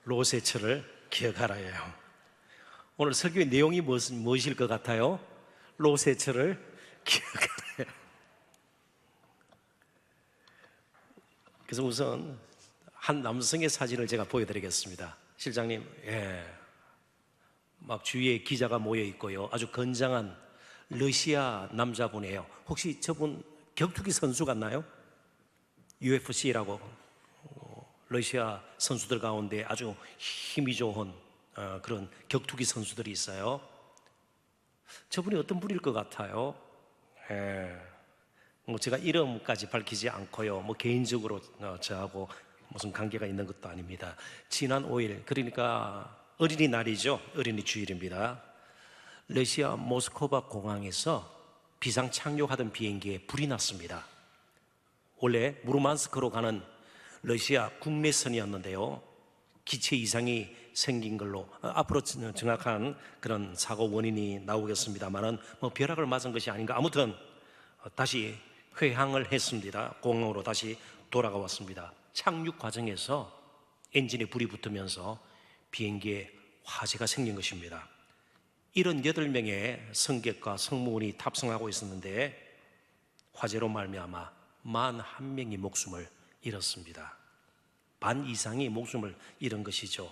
롯의 기억하라예요. 오늘 설교의 내용이 무엇일 것 같아요? 롯의 기억하라예요. 그래서 우선 한 남성의 사진을 제가 보여드리겠습니다. 실장님, 막 주위에 기자가 모여 있고요. 아주 건장한 러시아 남자분이에요. 혹시 저분 격투기 선수 같나요? UFC라고 러시아 선수들 가운데 아주 힘이 좋은 그런 격투기 선수들이 있어요. 저분이 어떤 분일 것 같아요? 뭐 제가 이름까지 밝히지 않고요. 뭐 개인적으로 저하고 무슨 관계가 있는 것도 아닙니다. 지난 5일, 그러니까 어린이날이죠. 어린이 주일입니다. 러시아 모스크바 공항에서 비상 착륙하던 비행기에 불이 났습니다. 원래 무르만스크로 가는 러시아 국내선이었는데요. 기체 이상이 생긴 걸로 앞으로 정확한 그런 사고 원인이 나오겠습니다만은 뭐 벼락을 맞은 것이 아닌가. 아무튼 다시 회항을 했습니다. 공항으로 다시 돌아가 왔습니다. 착륙 과정에서 엔진에 불이 붙으면서 비행기에 화재가 생긴 것입니다. 78명의 승객과 승무원이 탑승하고 있었는데 화재로 말미암아 41명이 목숨을 잃었습니다. 반 이상이 목숨을 잃은 것이죠.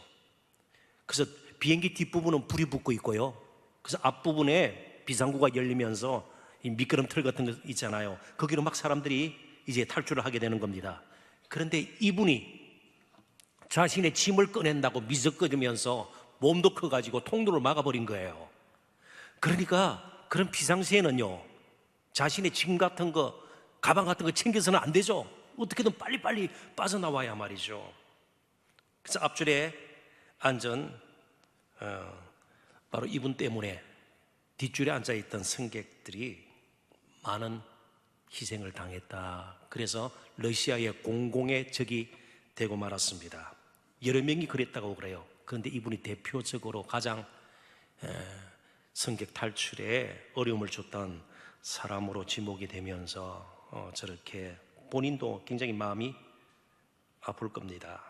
그래서 비행기 뒷부분은 불이 붙고 있고요. 그래서 앞부분에 비상구가 열리면서 이 미끄럼틀 같은 거 있잖아요. 거기로 막 사람들이 이제 탈출을 하게 되는 겁니다. 그런데 이분이 자신의 짐을 꺼낸다고 미적거리면서 몸도 커가지고 통로를 막아버린 거예요. 그러니까 그런 비상시에는요, 자신의 짐 같은 거, 가방 같은 거 챙겨서는 안 되죠. 어떻게든 빨리빨리 빠져나와야 말이죠. 그래서 앞줄에 앉은 바로 이분 때문에 뒷줄에 앉아있던 승객들이 많은 희생을 당했다. 그래서 러시아의 공공의 적이 되고 말았습니다. 여러 명이 그랬다고 그래요. 그런데 이분이 대표적으로 가장 승객 탈출에 어려움을 줬던 사람으로 지목이 되면서 저렇게 본인도 굉장히 마음이 아플 겁니다.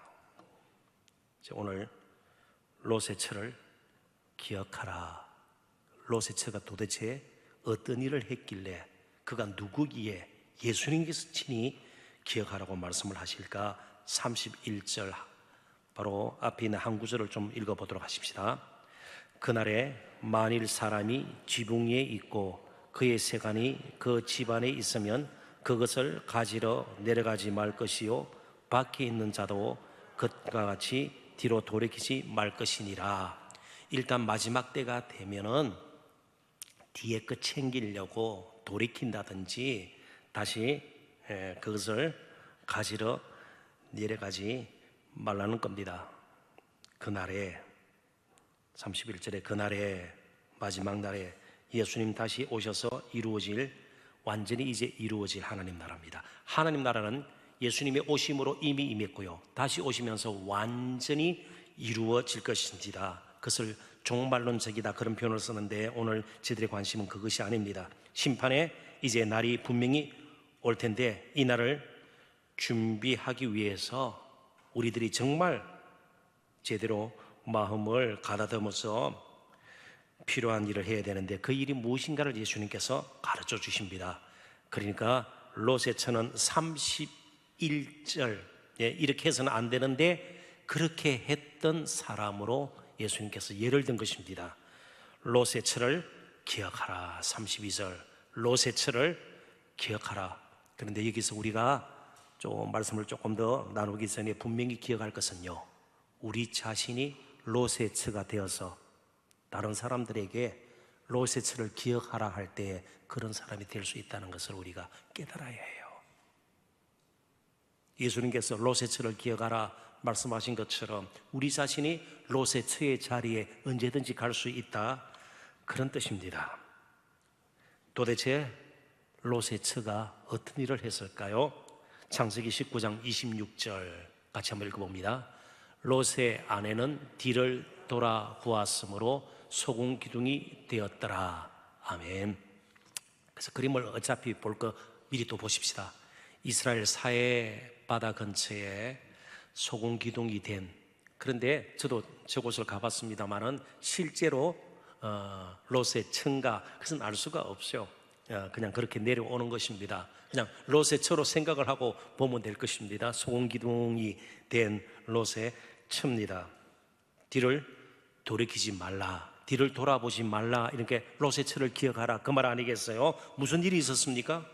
오늘 롯의 기억하라. 롯의 처가 도대체 어떤 일을 했길래 그가 누구기에 예수님께서 친히 기억하라고 말씀을 하실까? 31절 바로 앞에 있는 한 구절을 좀 읽어보도록 하십시다. 그날에 만일 사람이 지붕 위에 있고 그의 세간이 그 집안에 있으면 그것을 가지러 내려가지 말 것이요 밖에 있는 자도 그것과 같이 뒤로 돌이키지 말 것이니라. 일단 마지막 때가 되면은 뒤에 거 챙기려고 돌이킨다든지 다시 그것을 가지러 내려가지 말라는 겁니다. 그날에 31절에 그날에 마지막 날에 예수님 다시 오셔서 완전히 이제 이루어질 하나님 나라입니다. 하나님 나라는 예수님의 오심으로 이미 임했고요, 다시 오시면서 완전히 이루어질 것인지라. 그것을 종말론적이다 그런 표현을 쓰는데 오늘 저들의 관심은 그것이 아닙니다. 심판의 이제 날이 분명히 올 텐데 이 날을 준비하기 위해서 우리들이 정말 제대로 마음을 가다듬어서 필요한 일을 해야 되는데 그 일이 무엇인가를 예수님께서 가르쳐 주십니다. 그러니까 롯의 처는 31절 이렇게 해서는 안 되는데 그렇게 했던 사람으로 예수님께서 예를 든 것입니다. 롯의 처를 기억하라. 32절 롯의 처를 기억하라. 그런데 여기서 우리가 좀 말씀을 조금 더 나누기 전에 분명히 기억할 것은요, 우리 자신이 롯의 처가 되어서 다른 사람들에게 롯의 처를 기억하라 할 때 그런 사람이 될 수 있다는 것을 우리가 깨달아야 해요. 예수님께서 롯의 처를 기억하라 말씀하신 것처럼 우리 자신이 롯의 처의 자리에 언제든지 갈 수 있다, 그런 뜻입니다. 도대체 롯의 처가 어떤 일을 했을까요? 창세기 19장 26절 같이 한번 읽어봅니다. 롯의 아내는 뒤를 돌아보았으므로 소금 기둥이 되었더라. 아멘. 그래서 그림을 어차피 볼 거 미리 또 보십시다. 이스라엘 사해 바다 근처에 소금 기둥이 된 그런데 저도 저곳을 가봤습니다만은 실제로 롯의 처가 그것은 알 수가 없죠. 그냥 그렇게 내려오는 것입니다. 그냥 롯의 처로 생각을 하고 보면 될 것입니다. 소금기둥이 된 롯의 처입니다. 뒤를 돌이키지 말라, 뒤를 돌아보지 말라, 이렇게 롯의 처를 기억하라, 그 말 아니겠어요? 무슨 일이 있었습니까?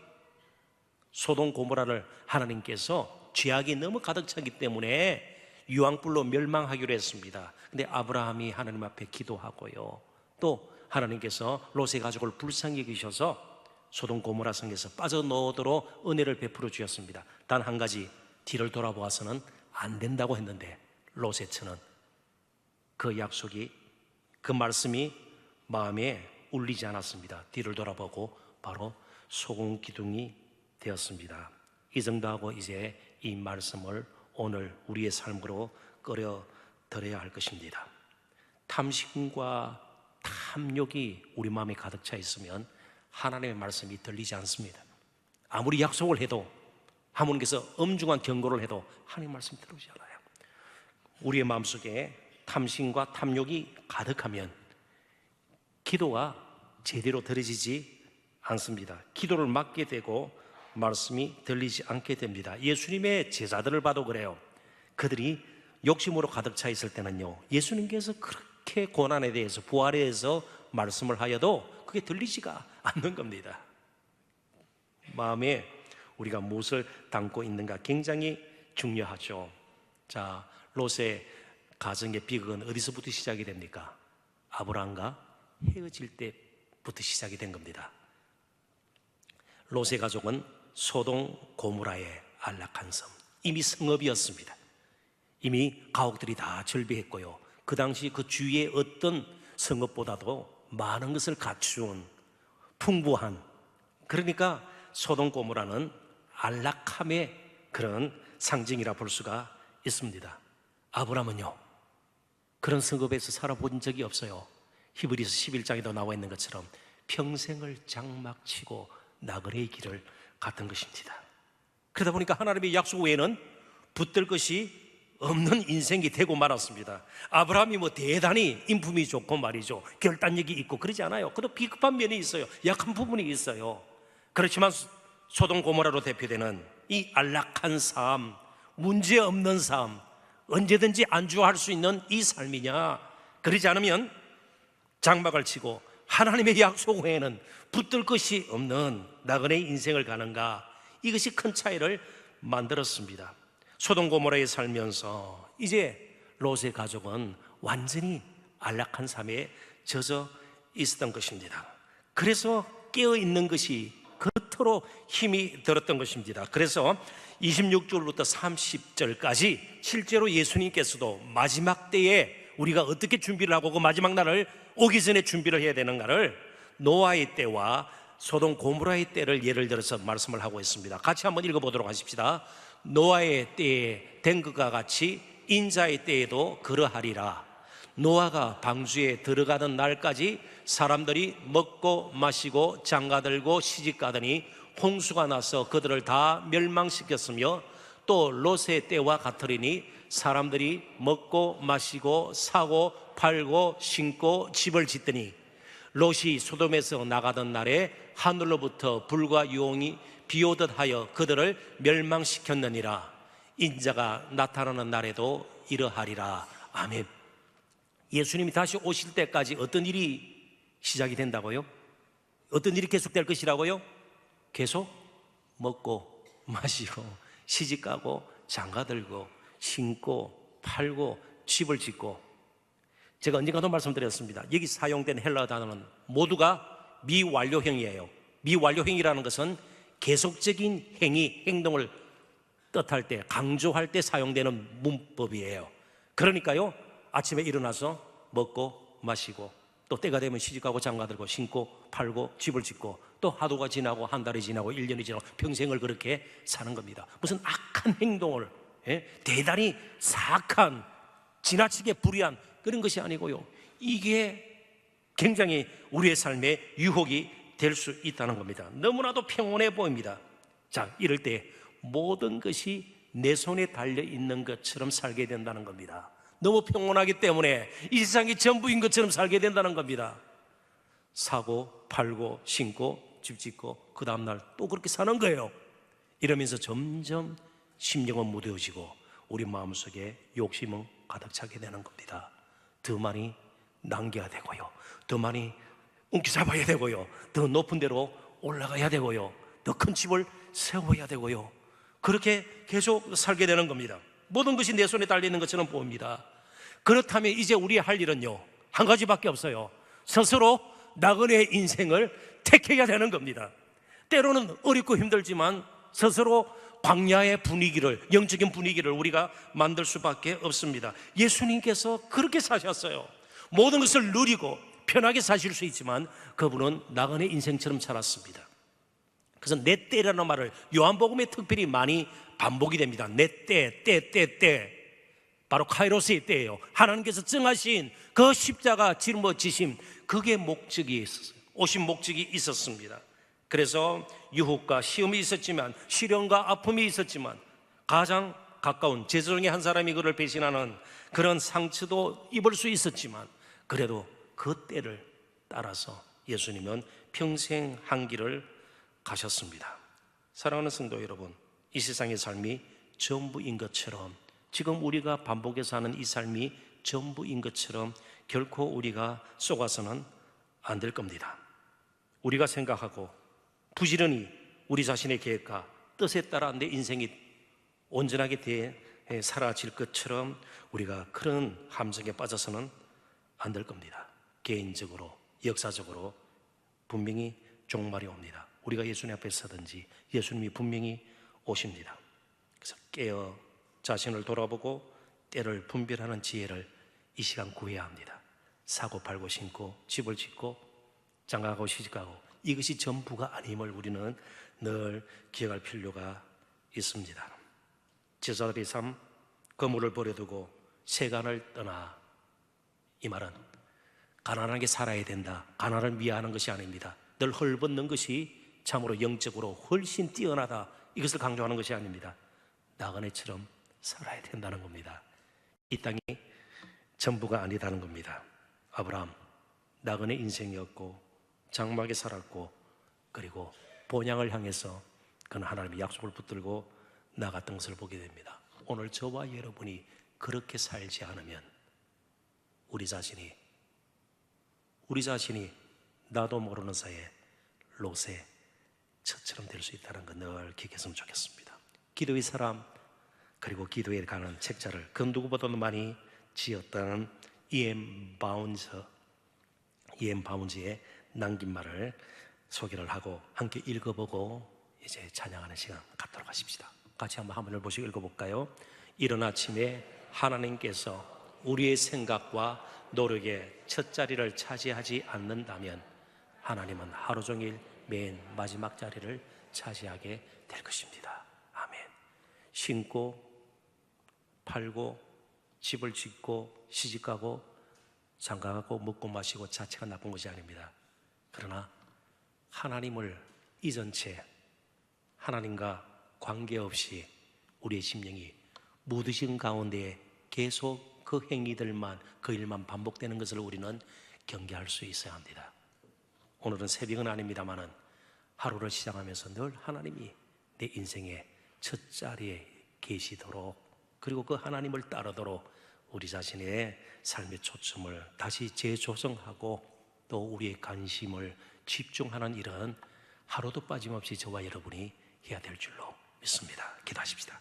소돔 고모라를 하나님께서 죄악이 너무 가득 차기 때문에 유황불로 멸망하기로 했습니다. 근데 아브라함이 하나님 앞에 기도하고요, 또 하나님께서 롯의 가족을 불쌍히 여기셔서 소돔 고모라 성에서 빠져나오도록 은혜를 베풀어 주셨습니다. 단 한 가지, 뒤를 돌아보아서는 안 된다고 했는데 롯의 처는 그 약속이, 그 말씀이 마음에 울리지 않았습니다. 뒤를 돌아보고 바로 소금 기둥이 되었습니다. 이 정도 하고 이제 이 말씀을 오늘 우리의 삶으로 끌어 들여야 할 것입니다. 탐심과 탐욕이 우리 마음에 가득 차 있으면 하나님의 말씀이 들리지 않습니다. 아무리 약속을 해도, 하나님께서 엄중한 경고를 해도 하나님의 말씀이 들어오지 않아요. 우리의 마음속에 탐심과 탐욕이 가득하면 기도가 제대로 들어지지 않습니다. 기도를 막게 되고 말씀이 들리지 않게 됩니다. 예수님의 제자들을 봐도 그래요. 그들이 욕심으로 가득 차 있을 때는요, 예수님께서 그렇게 고난에 대해서, 부활에 대해서 말씀을 하여도 그게 들리지가 않는 겁니다. 마음에 우리가 무엇을 담고 있는가 굉장히 중요하죠. 자, 롯의 가정의 비극은 어디서부터 시작이 됩니까? 아브라함과 헤어질 때부터 시작이 된 겁니다. 롯의 가족은 소돔 고모라의 안락한 섬, 이미 성읍이었습니다. 이미 가옥들이 다 절비했고요, 그 당시 그 주위의 어떤 성읍보다도 많은 것을 갖춘 풍부한, 그러니까 소돔 고모라는 안락함의 그런 상징이라 볼 수가 있습니다. 아브라함은요, 그런 성읍에서 살아본 적이 없어요. 히브리서 11장에도 나와 있는 것처럼 평생을 장막치고 나그네의 길을 갔던 것입니다. 그러다 보니까 하나님의 약속 외에는 붙들 것이 없는 인생이 되고 말았습니다. 아브라함이 뭐 대단히 인품이 좋고 말이죠, 결단력이 있고 그러지 않아요. 그래도 비겁한 면이 있어요. 약한 부분이 있어요. 그렇지만 소돔 고모라로 대표되는 이 안락한 삶, 문제 없는 삶, 언제든지 안주할 수 있는 이 삶이냐, 그러지 않으면 장막을 치고 하나님의 약속 외에는 붙들 것이 없는 나그네의 인생을 가는가, 이것이 큰 차이를 만들었습니다. 소돔 고모라에 살면서 이제 롯의 가족은 완전히 안락한 삶에 젖어 있었던 것입니다. 그래서 깨어있는 것이 그토록 힘이 들었던 것입니다. 그래서 26절부터 30절까지 실제로 예수님께서도 마지막 때에 우리가 어떻게 준비를 하고 그 마지막 날을 오기 전에 준비를 해야 되는가를 노아의 때와 소돔 고모라의 때를 예를 들어서 말씀을 하고 있습니다. 같이 한번 읽어보도록 하십시다. 노아의 때에 된 것과 같이 인자의 때에도 그러하리라. 노아가 방주에 들어가던 날까지 사람들이 먹고 마시고 장가들고 시집가더니 홍수가 나서 그들을 다 멸망시켰으며, 또 롯의 때와 같으리니 사람들이 먹고 마시고 사고 팔고 신고 집을 짓더니 롯이 소돔에서 나가던 날에 하늘로부터 불과 유홍이 비오듯 하여 그들을 멸망시켰느니라. 인자가 나타나는 날에도 이러하리라. 아멘. 예수님이 다시 오실 때까지 어떤 일이 시작이 된다고요? 어떤 일이 계속될 것이라고요? 계속 먹고 마시고 시집가고 장가들고 신고 팔고 집을 짓고. 제가 언젠가도 말씀드렸습니다. 여기 사용된 헬라 단어는 모두가 미완료형이에요. 미완료형이라는 것은 계속적인 행동을 뜻할 때, 강조할 때 사용되는 문법이에요. 그러니까요, 아침에 일어나서 먹고 마시고 또 때가 되면 시집가고 장가들고 신고 팔고 집을 짓고 또 하루가 지나고 한 달이 지나고 1년이 지나고 평생을 그렇게 사는 겁니다. 무슨 악한 행동을, 대단히 사악한, 지나치게 불의한 그런 것이 아니고요, 이게 굉장히 우리의 삶에 유혹이 될 수 있다는 겁니다. 너무나도 평온해 보입니다. 자, 이럴 때 모든 것이 내 손에 달려있는 것처럼 살게 된다는 겁니다. 너무 평온하기 때문에 이 세상이 전부인 것처럼 살게 된다는 겁니다. 사고, 팔고, 신고, 집 짓고 그 다음날 또 그렇게 사는 거예요. 이러면서 점점 심령은 무뎌지고 우리 마음속에 욕심은 가득 차게 되는 겁니다. 더 많이 남겨야 되고요, 더 많이 움켜잡아야 되고요, 더 높은 데로 올라가야 되고요, 더 큰 집을 세워야 되고요, 그렇게 계속 살게 되는 겁니다. 모든 것이 내 손에 달리는 것처럼 보입니다. 그렇다면 이제 우리 할 일은요, 한 가지밖에 없어요. 스스로 나그네의 인생을 택해야 되는 겁니다. 때로는 어렵고 힘들지만 스스로 광야의 분위기를, 영적인 분위기를 우리가 만들 수밖에 없습니다. 예수님께서 그렇게 사셨어요. 모든 것을 누리고 편하게 사실 수 있지만 그분은 나그네 인생처럼 살았습니다. 그래서 내 때라는 말을 요한복음에 특별히 많이 반복이 됩니다. 내 때. 바로 카이로스의 때예요. 하나님께서 정하신 그 십자가 짊어지심, 그게 목적이 있었어요. 오신 목적이 있었습니다. 그래서 유혹과 시험이 있었지만, 시련과 아픔이 있었지만, 가장 가까운 제사장의 한 사람이 그를 배신하는 그런 상처도 입을 수 있었지만, 그래도 그 때를 따라서 예수님은 평생 한 길을 가셨습니다. 사랑하는 성도 여러분, 이 세상의 삶이 전부인 것처럼, 지금 우리가 반복해서 하는 이 삶이 전부인 것처럼 결코 우리가 속아서는 안 될 겁니다. 우리가 생각하고 부지런히 우리 자신의 계획과 뜻에 따라 내 인생이 온전하게 살아질 것처럼 우리가 그런 함정에 빠져서는 안 될 겁니다. 개인적으로, 역사적으로 분명히 종말이 옵니다. 우리가 예수님 앞에 서든지 예수님이 분명히 오십니다. 그래서 깨어 자신을 돌아보고 때를 분별하는 지혜를 이 시간 구해야 합니다. 사고 팔고 신고 집을 짓고 장가가고 시집가고 이것이 전부가 아님을 우리는 늘 기억할 필요가 있습니다. 제자들의 삶, 거물을 버려두고 세간을 떠나, 이 말은 가난하게 살아야 된다, 가난을 미화하는 것이 아닙니다. 늘 헐벗는 것이 참으로 영적으로 훨씬 뛰어나다, 이것을 강조하는 것이 아닙니다. 나그네처럼 살아야 된다는 겁니다. 이 땅이 전부가 아니다는 겁니다. 아브라함 나그네 인생이었고 장막에 살았고, 그리고 본향을 향해서 그는 하나님의 약속을 붙들고 나갔던 것을 보게 됩니다. 오늘 저와 여러분이 그렇게 살지 않으면 우리 자신이 나도 모르는 사이에 롯의 처처럼 될 수 있다는 거 늘 기억했으면 좋겠습니다. 기도의 사람, 그리고 기도에 관한 책자를 그 누구보다도 많이 지었다는 E.M. 바운즈의 남긴 말을 소개를 하고 함께 읽어보고 이제 찬양하는 시간 갖도록 하십시다. 같이 한번 화면을 보시고 읽어볼까요? 이른 아침에 하나님께서 우리의 생각과 노력의 첫 자리를 차지하지 않는다면 하나님은 하루 종일 맨 마지막 자리를 차지하게 될 것입니다. 아멘. 신고 팔고 집을 짓고 시집가고 장가가고 먹고 마시고 자체가 나쁜 것이 아닙니다. 그러나 하나님을 잊은 채 하나님과 관계없이 우리의 심령이 무드신 가운데 계속 그 행위들만, 그 일만 반복되는 것을 우리는 경계할 수 있어야 합니다. 오늘은 새벽은 아닙니다만은 하루를 시작하면서 늘 하나님이 내 인생의 첫 자리에 계시도록, 그리고 그 하나님을 따르도록 우리 자신의 삶의 초점을 다시 재조정하고 또 우리의 관심을 집중하는 일은 하루도 빠짐없이 저와 여러분이 해야 될 줄로 믿습니다. 기도하십시다.